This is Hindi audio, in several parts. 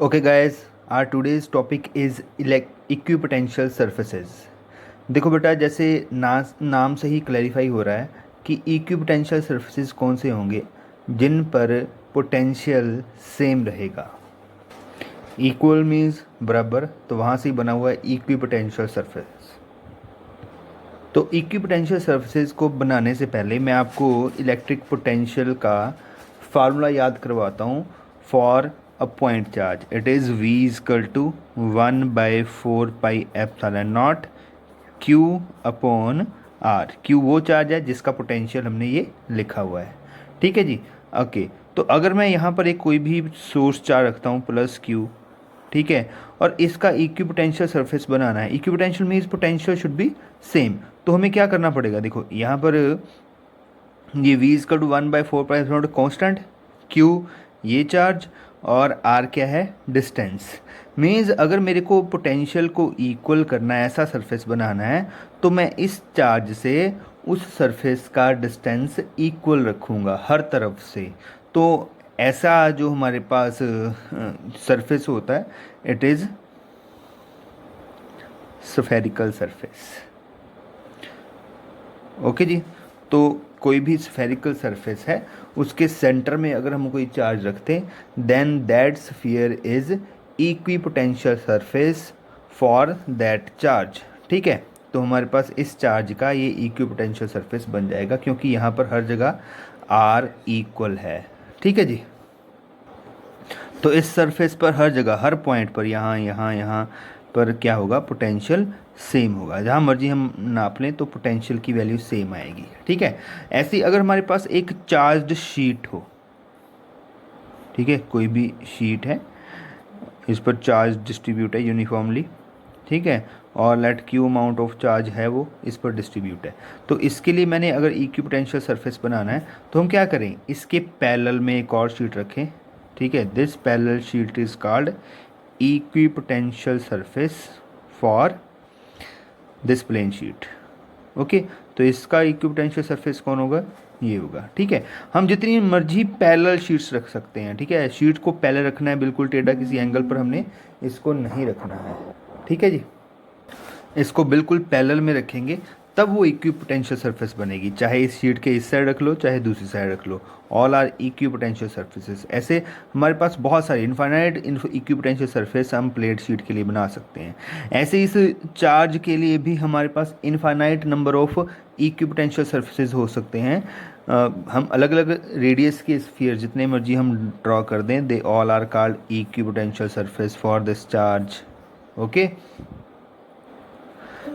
Okay guys, our today's topic is equipotential surfaces. देखो बेटा, जैसे नाम से ही क्लैरिफाई हो रहा है कि इक्विपोटेंशियल सर्फेसेस कौन से होंगे जिन पर पोटेंशियल सेम रहेगा। इक्वल मीन्स बराबर, तो वहाँ से ही बना हुआ है इक्विपोटेंशियल सर्फेस। तो इक्विपोटेंशियल सर्फेसेस को बनाने से पहले मैं आपको इलेक्ट्रिक पोटेंशियल का फार्मूला याद करवाता हूँ for a point charge. It is V is equal to 1 by 4 pi epsilon naught Q upon R। Q वो चार्ज है जिसका पोटेंशियल हमने ये लिखा हुआ है, ठीक है जी। ओके, तो अगर मैं यहाँ पर एक कोई भी सोर्स चार्ज रखता हूँ प्लस Q, ठीक है, और इसका इक्विपोटेंशियल सरफेस बनाना है। Equipotential means potential should be same. तो हमें क्या करना पड़ेगा, देखो यहाँ पर ये V is equal to 1 by 4 pi epsilon naught constant, Q ये चार्ज और R क्या है, डिस्टेंस। मीन्स अगर मेरे को पोटेंशियल को इक्वल करना है, ऐसा सरफेस बनाना है, तो मैं इस चार्ज से उस सरफेस का डिस्टेंस इक्वल रखूँगा हर तरफ से। तो ऐसा जो हमारे पास सरफेस होता है, it is spherical surface. Okay ji, तो कोई भी स्फेरिकल सरफेस है, उसके सेंटर में अगर हम कोई चार्ज रखते हैं, then that sphere is equipotential surface for that charge, ठीक है। तो हमारे पास इस चार्ज का ये इक्विपोटेंशियल सरफेस बन जाएगा, क्योंकि यहाँ पर हर जगह R इक्वल है, ठीक है जी। तो इस सरफेस पर हर जगह, हर पॉइंट पर, यहाँ पर क्या होगा, पोटेंशियल सेम होगा। जहाँ मर्जी हम नाप लें तो पोटेंशियल की वैल्यू सेम आएगी, ठीक है। ऐसे ही अगर हमारे पास एक चार्ज्ड शीट हो, ठीक है, कोई भी शीट है, इस पर चार्ज डिस्ट्रीब्यूट है यूनिफॉर्मली, ठीक है, और let Q amount of charge है वो इस पर डिस्ट्रीब्यूट है। तो इसके लिए मैंने अगर इक्विपोटेंशियल सरफेस बनाना है तो हम क्या करें, इसके पैरेलल में एक और शीट रखें, ठीक है। This parallel sheet is called equipotential surface for this plane sheet. Okay, तो इसका इक्विपोटेंशियल सरफेस कौन होगा, ये होगा, ठीक है। हम जितनी मर्जी पैरेलल शीट्स रख सकते हैं, ठीक है। शीट को पहले रखना है बिल्कुल टेढ़ा, किसी एंगल पर हमने इसको नहीं रखना है, ठीक है जी। इसको बिल्कुल पैरेलल में रखेंगे तब वो इक्विपोटेंशियल सरफेस बनेगी। चाहे इस शीट के इस साइड रख लो, चाहे दूसरी साइड रख लो, ऑल आर इक्विपोटेंशियल सरफेसेस। ऐसे हमारे पास बहुत सारे इनफाइनाइट इक्विपोटेंशियल सरफेस हम प्लेट शीट के लिए बना सकते हैं। ऐसे इस चार्ज के लिए भी हमारे पास infinite number of equipotential surfaces हो सकते हैं। हम अलग अलग रेडियस के स्फीयर जितने मर्जी हम ड्रॉ कर दें, they all are called equipotential surface for this charge. Okay,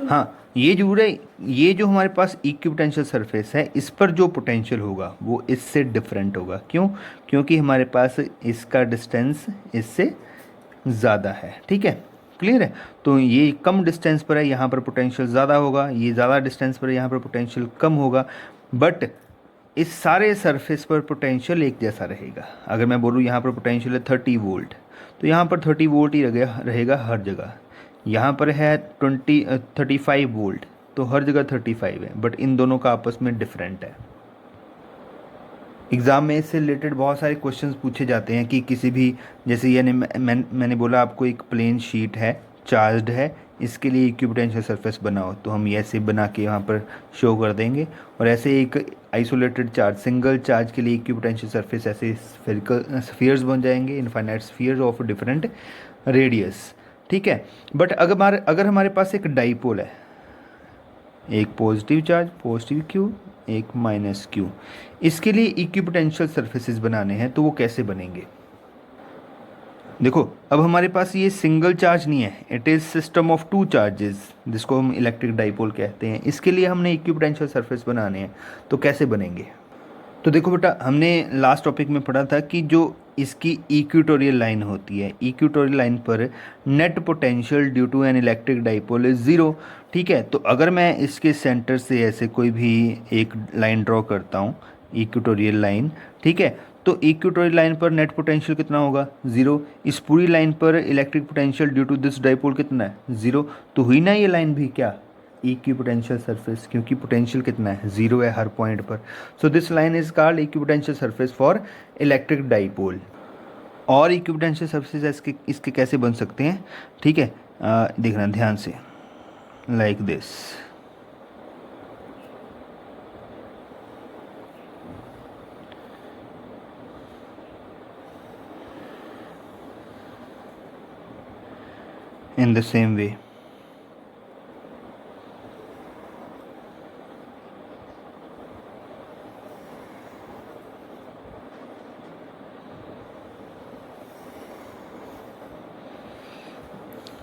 हाँ, ये जो हमारे पास इक्विपोटेंशियल सरफेस है, इस पर जो पोटेंशियल होगा वो इससे डिफरेंट होगा। क्यों? क्योंकि हमारे पास इसका डिस्टेंस इससे ज़्यादा है, ठीक है, क्लियर है। तो ये कम डिस्टेंस पर है, यहाँ पर पोटेंशियल ज़्यादा होगा, ये ज़्यादा डिस्टेंस पर है, यहाँ पर पोटेंशियल कम होगा। बट इस सारे सरफेस पर पोटेंशियल एक जैसा रहेगा। अगर मैं बोलूँ यहाँ पर पोटेंशियल है 30 वोल्ट, तो यहाँ पर 30 वोल्ट ही रहेगा हर जगह। यहाँ पर है 35 वोल्ट, तो हर जगह 35 है, बट इन दोनों का आपस में डिफरेंट है। एग्ज़ाम में इससे रिलेटेड बहुत सारे क्वेश्चंस पूछे जाते हैं कि किसी भी, जैसे यानी मैंने बोला आपको एक प्लेन शीट है, चार्ज्ड है, इसके लिए इक्विपोटेंशियल सरफेस बनाओ, तो हम ये ऐसे बना के यहाँ पर शो कर देंगे। और ऐसे एक आइसोलेटेड चार्ज, सिंगल चार्ज के लिए इक्विपोटेंशियल सरफेस ऐसे स्फीयर्स बन जाएंगे, infinite spheres of different radius, ठीक है। बट अगर हमारे पास एक डाइपोल है, एक पॉजिटिव चार्ज पॉजिटिव क्यू, एक माइनस क्यू, इसके लिए इक्विपोटेंशियल सरफेसेस बनाने हैं, तो वो कैसे बनेंगे। देखो, अब हमारे पास ये सिंगल चार्ज नहीं है, it is system of two charges, जिसको हम इलेक्ट्रिक डाइपोल कहते हैं। इसके लिए हमने इक्विपोटेंशियल सरफेस बनाने हैं, तो कैसे बनेंगे। तो देखो बेटा, हमने लास्ट टॉपिक में पढ़ा था कि जो इसकी इक्वेटोरियल लाइन होती है, इक्वेटोरियल लाइन पर net potential due to an electric dipole is zero, ठीक है। तो अगर मैं इसके सेंटर से ऐसे कोई भी एक लाइन ड्रॉ करता हूँ, इक्वेटोरियल लाइन, ठीक है, तो इक्वेटोरियल लाइन पर नेट पोटेंशियल कितना होगा, ज़ीरो। इस पूरी लाइन पर electric potential due to this dipole कितना है, ज़ीरो। तो हुई ना ये लाइन भी क्या, इक्विपोटेंशियल सरफेस, क्योंकि पोटेंशियल कितना है, ज़ीरो है हर पॉइंट पर। So this line is called equipotential surface for electric dipole. और इक्विपोटेंशियल सरफेसेस इसके इसके कैसे बन सकते हैं, ठीक है, देखना ध्यान से, like this. In the same way,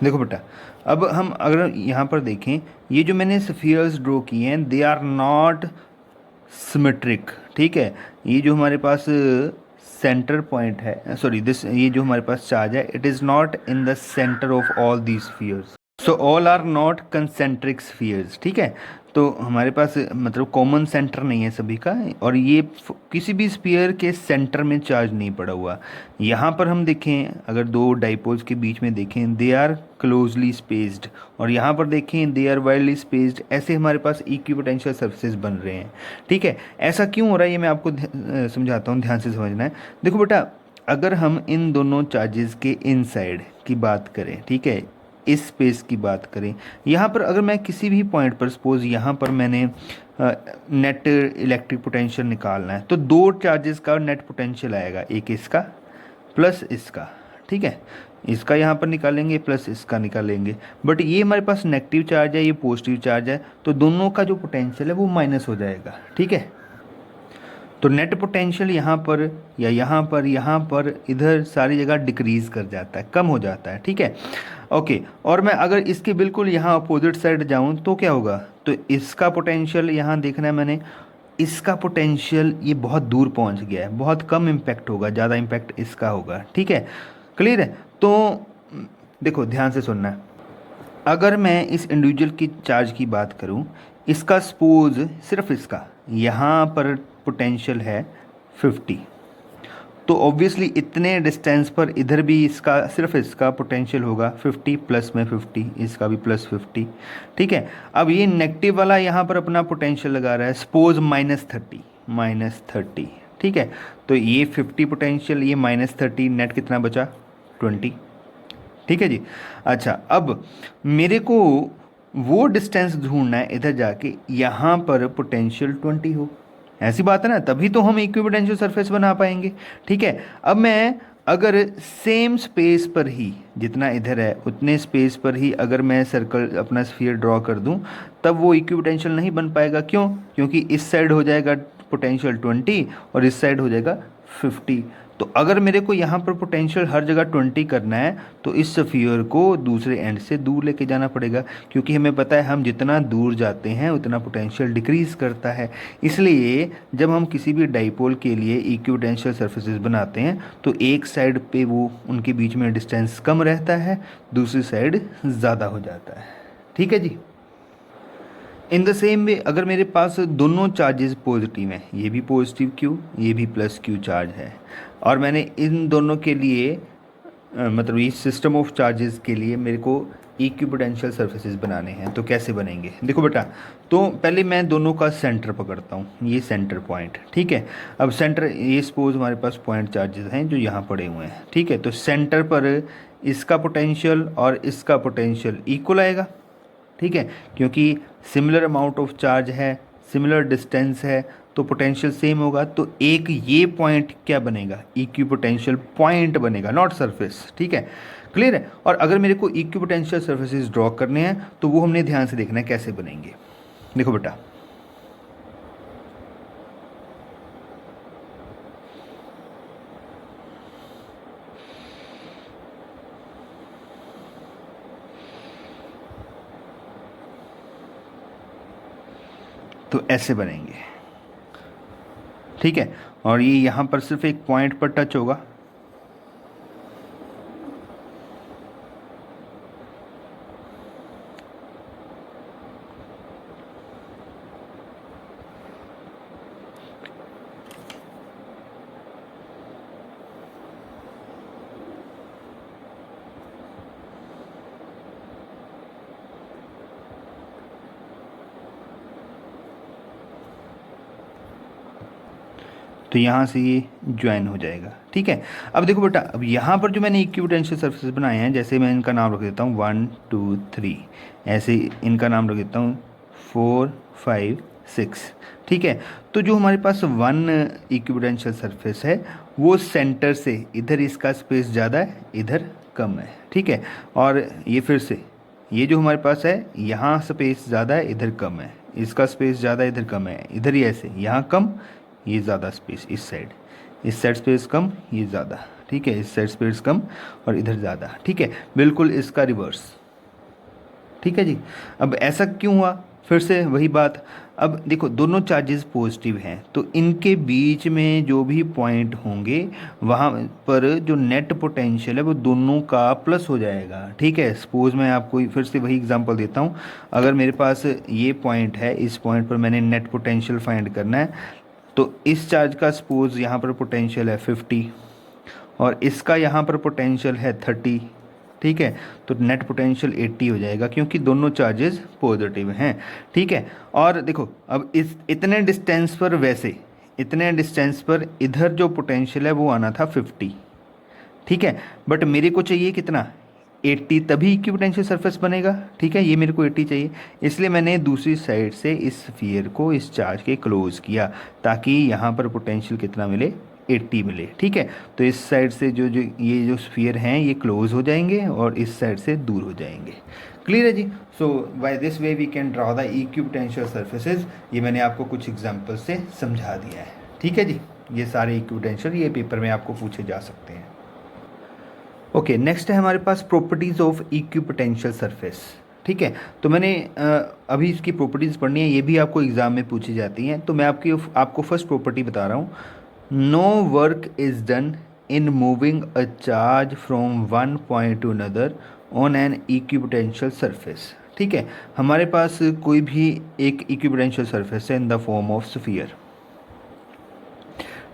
देखो बेटा, अब हम अगर यहाँ पर देखें, ये जो मैंने स्फीयर्स ड्रॉ किए हैं दे आर नॉट सिमेट्रिक, ठीक है। ये जो हमारे पास सेंटर पॉइंट है, सॉरी दिस, ये जो हमारे पास चार्ज है, it is not in the center of all these spheres, so all are not concentric spheres, ठीक है। तो हमारे पास मतलब कॉमन सेंटर नहीं है सभी का, और ये किसी भी स्फीयर के सेंटर में चार्ज नहीं पड़ा हुआ। यहाँ पर हम देखें, अगर दो डाइपोल्स के बीच में देखें, दे आर क्लोजली स्पेस्ड, और यहाँ पर देखें दे आर वाइडली स्पेस्ड, ऐसे हमारे पास इक्विपोटेंशियल सरफेसेस बन रहे हैं, ठीक है। ऐसा क्यों हो रहा है ये मैं आपको समझाता हूँ, ध्यान से समझना है। देखो बेटा, अगर हम इन दोनों चार्जेस के इनसाइड की बात करें, ठीक है, इस स्पेस की बात करें, यहाँ पर अगर मैं किसी भी पॉइंट पर, सपोज यहाँ पर मैंने नेट इलेक्ट्रिक पोटेंशियल निकालना है, तो दो चार्जेस का नेट पोटेंशियल आएगा, एक इसका प्लस इसका, ठीक है। इसका यहाँ पर निकालेंगे प्लस इसका निकालेंगे, बट ये हमारे पास नेगेटिव चार्ज है, ये पॉजिटिव चार्ज है, तो दोनों का जो पोटेंशियल है वो माइनस हो जाएगा, ठीक है। तो नेट पोटेंशियल यहाँ पर या यहाँ पर इधर सारी जगह डिक्रीज़ कर जाता है, कम हो जाता है, ठीक है। ओके, और मैं अगर इसके बिल्कुल यहाँ अपोजिट साइड जाऊँ तो क्या होगा, तो इसका पोटेंशियल यहाँ देखना है मैंने, इसका पोटेंशियल ये बहुत दूर पहुँच गया है, बहुत कम इम्पैक्ट होगा, ज़्यादा इम्पैक्ट इसका होगा, ठीक है। क्लियर है। तो देखो ध्यान से सुनना है, अगर मैं इस इंडिविजुअल की चार्ज की बात करूं, इसका सपोज सिर्फ इसका यहाँ पर पोटेंशियल है 50, तो ऑब्वियसली इतने डिस्टेंस पर इधर भी इसका सिर्फ इसका पोटेंशियल होगा 50 प्लस में 50, इसका भी प्लस 50, ठीक है। अब ये नेगेटिव वाला यहाँ पर अपना पोटेंशियल लगा रहा है, सपोज -30, ठीक है। तो ये 50 पोटेंशियल, ये -30, नेट कितना बचा 20, ठीक है जी। अच्छा, अब मेरे को वो डिस्टेंस ढूंढना है इधर जाके, यहाँ पर पोटेंशियल 20 हो, ऐसी बात है ना, तभी तो हम इक्विपोटेंशियल सरफेस बना पाएंगे, ठीक है। अब मैं अगर सेम स्पेस पर ही, जितना इधर है उतने स्पेस पर ही अगर मैं सर्कल अपना स्फीयर ड्रॉ कर दूं, तब वो इक्विपोटेंशियल नहीं बन पाएगा। क्यों? क्योंकि इस साइड हो जाएगा पोटेंशियल 20 और इस साइड हो जाएगा 50। तो अगर मेरे को यहाँ पर पोटेंशियल हर जगह 20 करना है, तो इस स्फीयर को दूसरे एंड से दूर लेके जाना पड़ेगा, क्योंकि हमें पता है हम जितना दूर जाते हैं उतना पोटेंशियल डिक्रीज़ करता है। इसलिए जब हम किसी भी डाइपोल के लिए इक्विपोटेंशियल सरफेसेस बनाते हैं, तो एक साइड पे वो उनके बीच में डिस्टेंस कम रहता है, दूसरी साइड ज़्यादा हो जाता है, ठीक है जी। इन द सेम वे, अगर मेरे पास दोनों चार्जेस पॉजिटिव हैं, ये भी पॉजिटिव क्यू, ये भी प्लस क्यू चार्ज है, और मैंने इन दोनों के लिए मतलब ये सिस्टम ऑफ चार्जेस के लिए मेरे को इक्विपोटेंशियल सरफेसेस बनाने हैं, तो कैसे बनेंगे? देखो बेटा, तो पहले मैं दोनों का सेंटर पकड़ता हूँ, ये सेंटर पॉइंट, ठीक है। अब सेंटर, ये सपोज हमारे पास पॉइंट चार्जेस हैं जो यहाँ पड़े हुए हैं, ठीक है। तो सेंटर पर इसका पोटेंशियल और इसका पोटेंशियल इक्वल आएगा, ठीक है, क्योंकि सिमिलर अमाउंट ऑफ चार्ज है, सिमिलर डिस्टेंस है, तो पोटेंशियल सेम होगा। तो एक ये पॉइंट क्या बनेगा? इक्विपोटेंशियल पॉइंट बनेगा, नॉट सरफेस, ठीक है। क्लियर है। और अगर मेरे को इक्विपोटेंशियल सरफेसेस ड्रॉ करने हैं, तो वो हमने ध्यान से देखना है कैसे बनेंगे। देखो बेटा, तो ऐसे बनेंगे, ठीक है। और ये यहाँ पर सिर्फ एक पॉइंट पर टच होगा, तो यहाँ से ये ज्वाइन हो जाएगा, ठीक है। अब देखो बेटा, अब यहाँ पर जो मैंने इक्विपोटेंशियल सर्फेस बनाए हैं, जैसे मैं इनका नाम रख देता हूँ 1 2 3, ऐसे इनका नाम रख देता हूँ 4 5 6, ठीक है। तो जो हमारे पास वन इक्विपोटेंशियल सरफेस है वो सेंटर से इधर इसका स्पेस ज़्यादा है, इधर कम है, ठीक है। और ये फिर से ये जो हमारे पास है, यहाँ स्पेस ज़्यादा है, इधर कम है, इसका स्पेस ज़्यादा है, इधर कम है, इधर ही ऐसे, यहाँ कम, ये ज़्यादा स्पेस इस साइड स्पेस कम, ये ज़्यादा, ठीक है, इस साइड स्पेस कम और इधर ज़्यादा, ठीक है, बिल्कुल इसका रिवर्स, ठीक है जी। अब ऐसा क्यों हुआ, फिर से वही बात। अब देखो दोनों चार्जेस पॉजिटिव हैं, तो इनके बीच में जो भी पॉइंट होंगे वहाँ पर जो नेट पोटेंशियल है वो दोनों का प्लस हो जाएगा, ठीक है। सपोज मैं आपको फिर से वही एग्जांपल देता हूँ। अगर मेरे पास ये पॉइंट है, इस पॉइंट पर मैंने नेट पोटेंशियल फाइंड करना है, तो इस चार्ज का सपोज यहाँ पर पोटेंशियल है 50 और इसका यहाँ पर पोटेंशियल है 30, ठीक है। तो नेट पोटेंशियल 80 हो जाएगा क्योंकि दोनों चार्जेस पॉजिटिव हैं, ठीक है। और देखो अब इस इतने डिस्टेंस पर, वैसे इतने डिस्टेंस पर इधर जो पोटेंशियल है वो आना था 50, ठीक है। बट मेरे को चाहिए कितना, 80, तभी इक्विपोटेंशियल सरफेस बनेगा, ठीक है। ये मेरे को 80 चाहिए, इसलिए मैंने दूसरी साइड से इस स्फीयर को इस चार्ज के क्लोज किया ताकि यहाँ पर पोटेंशियल कितना मिले, 80 मिले, ठीक है। तो इस साइड से जो जो ये जो स्फीयर हैं ये क्लोज हो जाएंगे और इस साइड से दूर हो जाएंगे। क्लियर है जी। So by this way we can draw the equipotential surfaces. ये मैंने आपको कुछ एग्जांपल से समझा दिया है, ठीक है जी। ये सारे इक्विपोटेंशियल ये पेपर में आपको पूछे जा सकते हैं। ओके, नेक्स्ट है हमारे पास प्रॉपर्टीज़ ऑफ इक्विपोटेंशियल सरफेस, ठीक है। तो मैंने अभी इसकी प्रॉपर्टीज़ पढ़नी है, ये भी आपको एग्ज़ाम में पूछी जाती हैं। तो मैं आपको फर्स्ट प्रॉपर्टी बता रहा हूँ। No work is done in moving a charge from one point to another on an equipotential surface, ठीक है। हमारे पास कोई भी एक इक्विपोटेंशियल सरफेस है इन द फॉर्म ऑफ स्फीयर,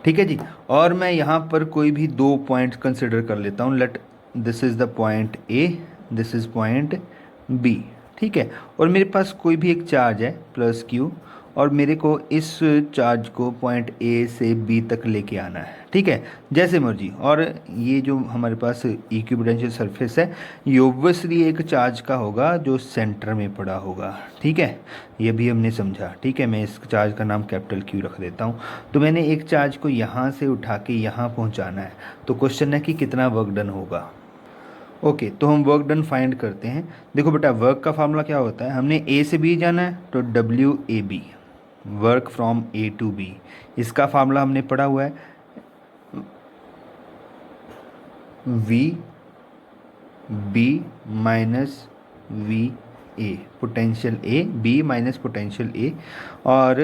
ठीक है जी। और मैं यहाँ पर कोई भी दो पॉइंट कंसिडर कर लेता हूँ। Let this is the point A, this is point B, ठीक है। और मेरे पास कोई भी एक चार्ज है प्लस क्यू, और मेरे को इस चार्ज को पॉइंट ए से बी तक लेके आना है, ठीक है, जैसे मर्जी। और ये जो हमारे पास इक्विपोटेंशियल सरफेस है ये ऑब्वियसली एक चार्ज का होगा जो सेंटर में पड़ा होगा, ठीक है। ये भी हमने समझा, ठीक है। मैं इस चार्ज का नाम कैपिटल क्यू रख देता हूँ। तो मैंने एक चार्ज को यहाँ से उठा के यहाँ पहुँचाना है, तो क्वेश्चन है कि कितना वर्क डन होगा। ओके, तो हम वर्क डन फाइंड करते हैं। देखो बेटा, वर्क का फार्मूला क्या होता है, हमने ए से बी जाना है तो W A B, work from A to B. इसका फार्मूला हमने पढ़ा हुआ है, V B minus V A, potential A, B minus potential A. और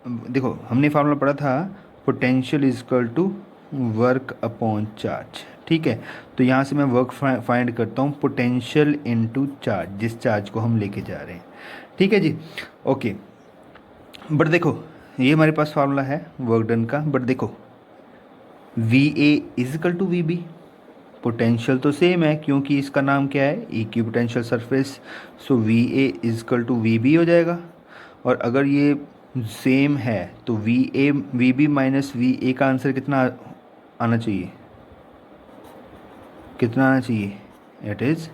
देखो हमने फार्मूला पढ़ा था potential is equal to work upon charge, ठीक है। तो यहाँ से मैं वर्क फाइंड करता हूँ पोटेंशियल इनटू चार्ज, जिस चार्ज को हम लेके जा रहे हैं, ठीक है जी। ओके, बट देखो ये हमारे पास फार्मूला है वर्क डन का, बट देखो V A is equal to V B, potential तो सेम है क्योंकि इसका नाम क्या है, equipotential surface. So V A is equal to V B हो जाएगा। और अगर ये सेम है तो V B minus V A का आंसर कितना आना चाहिए, कितना आना चाहिए, it is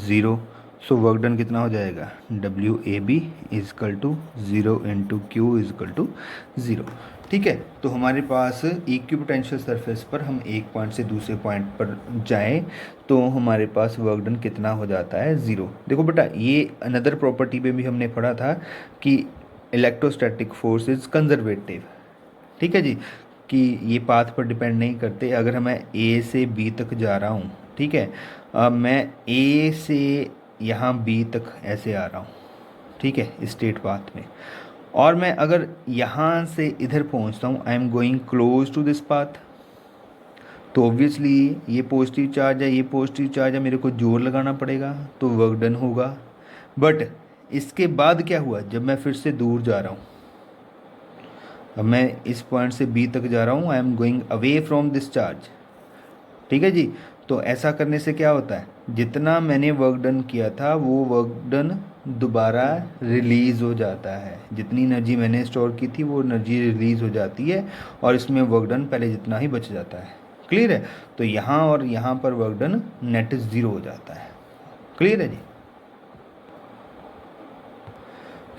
0। So work done कितना हो जाएगा, W A B is equal to 0 into Q is equal to 0, ठीक है। तो हमारे पास इक्विपोटेंशियल सरफेस पर हम एक पॉइंट से दूसरे पॉइंट पर जाएं तो हमारे पास वर्क डन कितना हो जाता है, 0। देखो बेटा, ये अनदर प्रॉपर्टी पे भी हमने पढ़ा था कि इलेक्ट्रोस्टैटिक फोर्स इज कंजर्वेटिव, ठीक है जी, कि ये पाथ पर डिपेंड नहीं करते। अगर मैं ए से बी तक जा रहा हूँ, ठीक है, मैं ए से यहाँ बी तक ऐसे आ रहा हूँ, ठीक है, स्ट्रेट पाथ में, और मैं अगर यहाँ से इधर पहुँचता हूँ, I am going close to this path, तो ऑब्वियसली ये पॉजिटिव चार्ज है, ये पॉजिटिव चार्ज है, मेरे को जोर लगाना पड़ेगा तो वर्क डन होगा। बट इसके बाद क्या हुआ, जब मैं फिर से दूर जा रहा हूँ, अब मैं इस पॉइंट से बी तक जा रहा हूँ, I am going away from this charge, ठीक है जी। तो ऐसा करने से क्या होता है, जितना मैंने वर्क डन किया था वो वर्क डन दोबारा रिलीज़ हो जाता है। जितनी एनर्जी मैंने स्टोर की थी वो एनर्जी रिलीज़ हो जाती है और इसमें वर्क डन पहले जितना ही बच जाता है। क्लियर है? तो यहाँ और यहाँ पर वर्क डन नेट 0 हो जाता है। क्लियर है जी?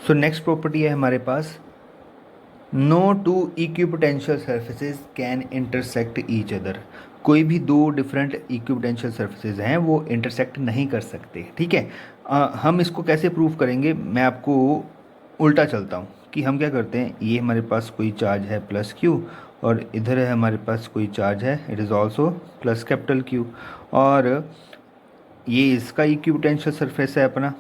सो नेक्स्ट प्रॉपर्टी है हमारे पास, no two equipotential surfaces can intersect each other. कोई भी दो डिफरेंट इक्विपोटेंशियल सर्फेसेज हैं वो इंटरसेक्ट नहीं कर सकते। ठीक है, हम इसको कैसे प्रूव करेंगे, मैं आपको उल्टा चलता हूँ कि हम क्या करते हैं, ये हमारे पास कोई चार्ज है प्लस क्यू और इधर है हमारे पास कोई चार्ज है, it is also plus capital Q, और ये इसका इक्विपोटेंशियल सरफेस है अपना,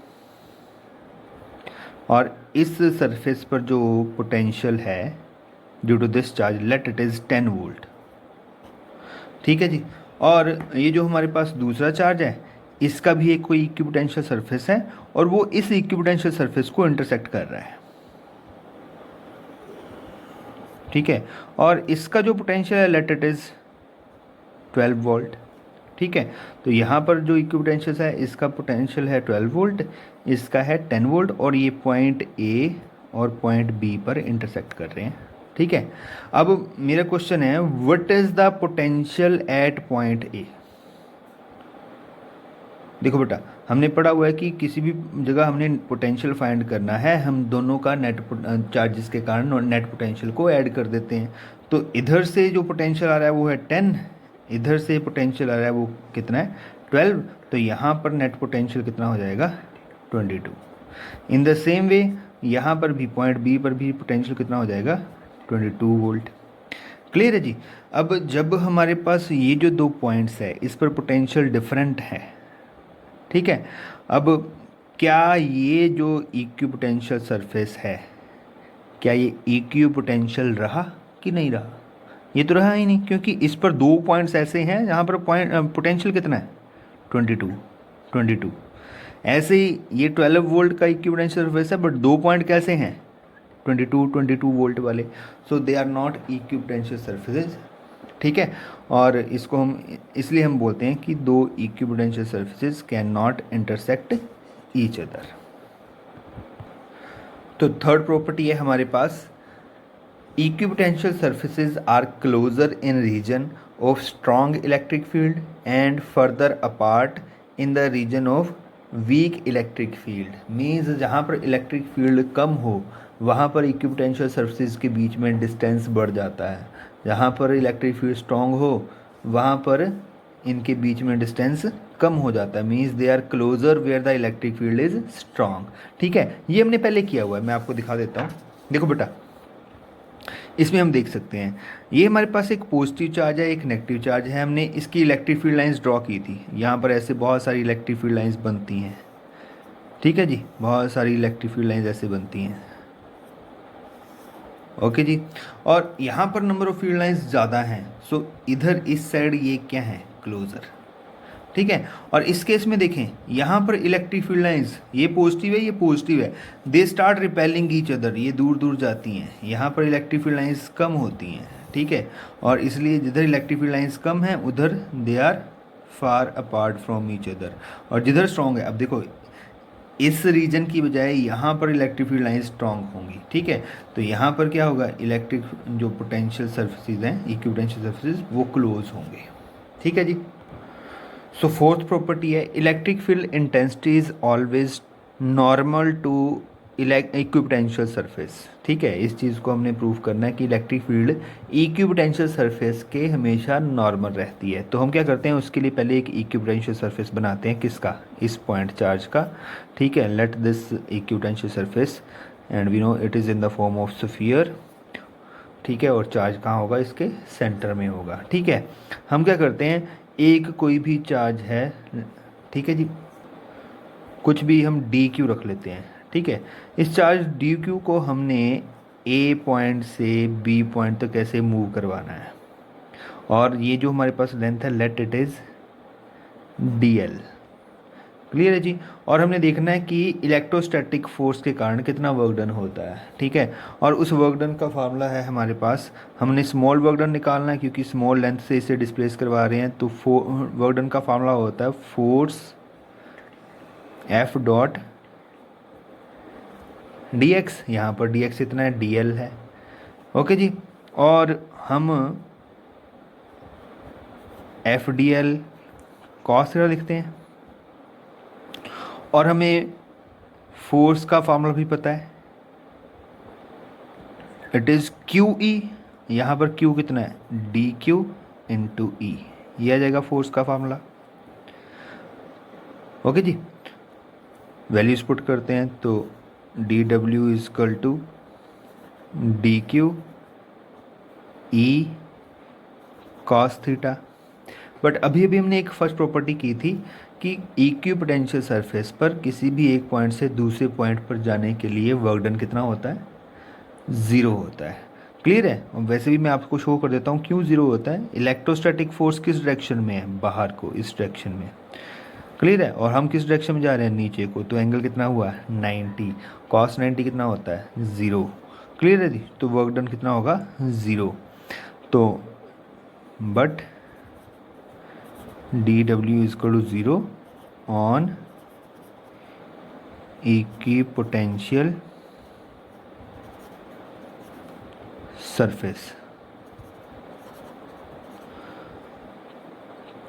और इस सरफेस पर जो पोटेंशियल है due to this charge let it is 10 volt. ठीक है जी, और ये जो हमारे पास दूसरा चार्ज है इसका भी एक कोई इक्विपोटेंशियल सरफेस है और वो इस इक्विपोटेंशियल सरफेस को इंटरसेक्ट कर रहा है। ठीक है, और इसका जो पोटेंशियल है लेट इट इज़ 12 वोल्ट। ठीक है, तो यहाँ पर जो इक्विपोटेंशियल है इसका पोटेंशियल है 12 वोल्ट, इसका है 10 वोल्ट, और ये पॉइंट ए और पॉइंट बी पर इंटरसेक्ट कर रहे हैं। ठीक है, अब मेरा क्वेश्चन है what is the potential at point A. देखो बेटा, हमने पढ़ा हुआ है कि किसी भी जगह हमने पोटेंशियल फाइंड करना है, हम दोनों का नेट चार्जेस के कारण नेट पोटेंशियल को ऐड कर देते हैं। तो इधर से जो पोटेंशियल आ रहा है वो है 10, इधर से पोटेंशियल आ रहा है वो कितना है 12, तो यहाँ पर नेट पोटेंशियल कितना हो जाएगा 22। इन द सेम वे यहाँ पर भी पॉइंट बी पर भी पोटेंशियल कितना हो जाएगा 22 वोल्ट। क्लियर है जी? अब जब हमारे पास ये जो दो पॉइंट्स है इस पर पोटेंशियल डिफरेंट है, ठीक है, अब क्या ये जो इक्विपोटेंशियल सरफेस है क्या ये इक्विपोटेंशियल रहा कि नहीं रहा? ये तो रहा ही नहीं, क्योंकि इस पर दो पॉइंट्स ऐसे हैं जहाँ पर पॉइंट पोटेंशियल कितना है 22। ऐसे ही ये 12 वोल्ट का इक्विपोटेंशियल सरफेस है बट दो पॉइंट कैसे हैं 22 वोल्ट वाले, so they are not equipotential surfaces. ठीक है, और इसको हम इसलिए हम बोलते हैं कि दो equipotential surfaces can not intersect each other. तो थर्ड प्रॉपर्टी है हमारे पास, equipotential surfaces are closer in region of strong electric field and further apart in the region of weak electric field. Means जहाँ पर इलेक्ट्रिक फील्ड कम हो वहाँ पर इक्विपोटेंशियल सर्फेसेज के बीच में डिस्टेंस बढ़ जाता है, जहाँ पर इलेक्ट्रिक फील्ड स्ट्रॉन्ग हो वहाँ पर इनके बीच में डिस्टेंस कम हो जाता है। Means they are closer where the electric field is strong. ठीक है, ये हमने पहले किया हुआ है, मैं आपको दिखा देता हूँ। देखो बेटा, इसमें हम देख सकते हैं ये हमारे पास एक पॉजिटिव चार्ज है, एक नेगेटिव चार्ज है। हमने इसकी इलेक्ट्रिक फील्ड लाइंस ड्रॉ की थी, यहाँ पर ऐसे बहुत सारी इलेक्ट्रिक फील्ड लाइंस बनती हैं। ठीक है जी, बहुत सारी इलेक्ट्रिक फील्ड लाइंस ऐसे बनती हैं। ओके जी, और यहाँ पर नंबर ऑफ फील्ड लाइंस ज़्यादा हैं, सो इधर इस साइड ये क्या है क्लोजर। ठीक है, और इस केस में देखें यहाँ पर इलेक्ट्रिक फील्ड लाइंस ये पॉजिटिव है, ये पॉजिटिव है, they start repelling each other, ये दूर दूर जाती हैं। यहाँ पर इलेक्ट्रिक फील्ड लाइंस कम होती हैं। ठीक है, और इसलिए जिधर इलेक्ट्रिक फील्ड लाइंस कम हैं उधर they are far apart from each other, और जिधर स्ट्रॉन्ग है, अब देखो इस रीजन की बजाय यहाँ पर इलेक्ट्रिक फील्ड लाइन स्ट्रॉन्ग होंगी। ठीक है, तो यहाँ पर क्या होगा, इलेक्ट्रिक जो पोटेंशियल सर्फेसेज हैं इक्विपोटेंशियल सर्फेसेज वो क्लोज होंगे। ठीक है जी, सो फोर्थ प्रॉपर्टी है, electric field intensity is always normal to equipotential surface. ठीक है, इस चीज़ को हमने प्रूव करना है कि इलेक्ट्रिक फील्ड इक्विपोटेंशियल सरफेस के हमेशा नॉर्मल रहती है। तो हम क्या करते हैं, उसके लिए पहले एक इक्विपोटेंशियल सरफेस बनाते हैं, किसका, इस पॉइंट चार्ज का। ठीक है, let this equipotential surface and we know it is in the form of sphere. ठीक है, और चार्ज कहाँ होगा, इसके सेंटर में होगा। ठीक है, हम क्या करते हैं, एक कोई भी चार्ज है, ठीक है जी, कुछ भी हम डी क्यू रख लेते हैं। ठीक है, इस चार्ज डी क्यू को हमने ए पॉइंट से बी पॉइंट तक कैसे मूव करवाना है, और ये जो हमारे पास लेंथ है late it is D L. Clear है जी, और हमने देखना है कि इलेक्ट्रोस्टैटिक फोर्स के कारण कितना वर्क डन होता है। ठीक है, और उस वर्क डन का फार्मूला है हमारे पास, हमने स्मॉल वर्क डन निकालना है क्योंकि स्मॉल लेंथ से इसे डिस्प्लेस करवा रहे हैं। तो वर्क डन का फार्मूला होता है force F dot D x, यहाँ पर डी एक्स इतना है, डी एल है। ओके जी, और हम F D L cos theta लिखते हैं, और हमें फोर्स का फॉर्मूला भी पता है, इट इज़ क्यू ई, यहाँ पर क्यू कितना है, डी क्यू इंटू ई, ये आ जाएगा फोर्स का फॉर्मूला। ओके जी, वैल्यूज पुट करते हैं तो D W is equal to D Q E cos theta. But अभी अभी हमने एक फर्स्ट प्रॉपर्टी की थी कि इक्विपोटेंशियल सरफेस पर किसी भी एक पॉइंट से दूसरे पॉइंट पर जाने के लिए वर्क डन कितना होता है, ज़ीरो होता है। क्लियर है? और वैसे भी मैं आपको शो कर देता हूँ क्यों ज़ीरो होता है। इलेक्ट्रोस्टैटिक फोर्स किस डायरेक्शन में है, बाहर को, इस डायरेक्शन में। क्लियर है? और हम किस डायरेक्शन में जा रहे हैं, नीचे को, तो एंगल कितना हुआ, 90, कॉस 90 कितना होता है, ज़ीरो। क्लियर है जी? तो वर्क डन कितना होगा, ज़ीरो। तो but D W is equal to zero on equipotential surface.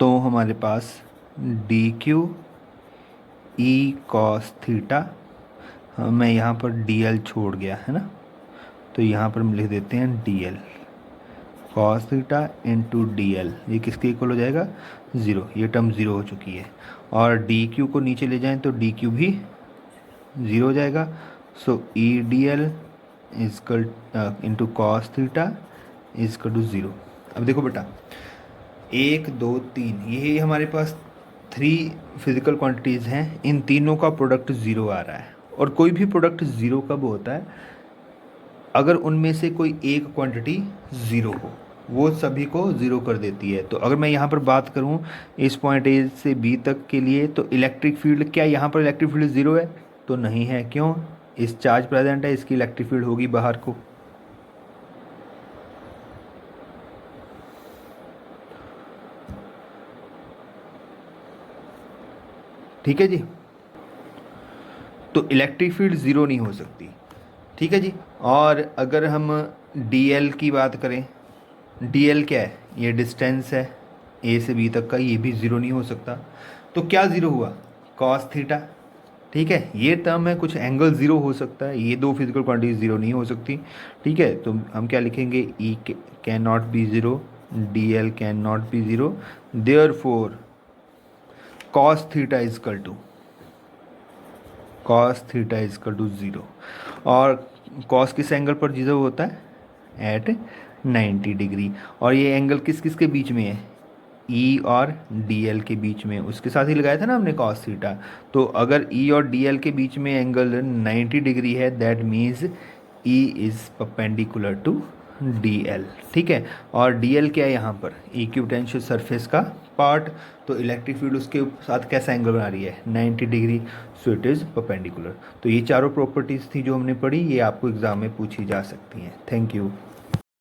तो हमारे पास D Q E cos theta, मैं यहाँ पर डी एल छोड़ गया है ना, तो यहाँ पर हम लिख देते हैं D L cos theta into D L, ये किसके इक्वल हो जाएगा, ज़ीरो। ये टर्म ज़ीरो हो चुकी है। और डी क्यू को नीचे ले जाएं तो डी क्यू भी ज़ीरो हो जाएगा। So E D L is equal into cos theta is equal to zero. अब देखो बेटा, 1 2 3 ये हमारे पास 3 फिजिकल क्वांटिटीज़ हैं, इन तीनों का प्रोडक्ट ज़ीरो आ रहा है। और कोई भी प्रोडक्ट ज़ीरो कब होता है, अगर उनमें से कोई एक क्वांटिटी ज़ीरो हो, वो सभी को ज़ीरो कर देती है। तो अगर मैं यहाँ पर बात करूँ इस पॉइंट ए से बी तक के लिए, तो इलेक्ट्रिक फील्ड, क्या यहाँ पर इलेक्ट्रिक फील्ड ज़ीरो है, तो नहीं है। क्यों, इस चार्ज प्रेजेंट है, इसकी इलेक्ट्रिक फील्ड होगी बाहर को। ठीक है जी, तो इलेक्ट्रिक फील्ड ज़ीरो नहीं हो सकती। ठीक है जी। और अगर हम डी एल की बात करें, डी एल क्या है, ये डिस्टेंस है ए से बी तक का, ये भी ज़ीरो नहीं हो सकता। तो क्या ज़ीरो हुआ, कॉस थीटा। ठीक है, ये टर्म है, कुछ एंगल ज़ीरो हो सकता है, ये दो फिजिकल क्वांटिटी ज़ीरो नहीं हो सकती। ठीक है, तो हम क्या लिखेंगे, E can not be zero, D L can not be zero, therefore cos theta is equal to, cos theta is equal to zero. और कॉस किस एंगल पर ज़ीरो होता है, एट 90 डिग्री। और ये एंगल किस किस के बीच में है, ई और डी एल के बीच में, उसके साथ ही लगाया था ना हमने कॉस थीटा। तो अगर ई और डी एल के बीच में एंगल 90 डिग्री है, that means E is perpendicular to D L. ठीक है, और डी एल क्या है यहाँ पर, इक्विपोटेंशियल सरफेस का पार्ट। तो इलेक्ट्रिक फील्ड उसके साथ कैसा एंगल बना रही है, 90 degree, so it is perpendicular. तो ये चारों प्रॉपर्टीज़ थी जो हमने पढ़ी, ये आपको एग्ज़ाम में पूछी जा सकती हैं। Thank you.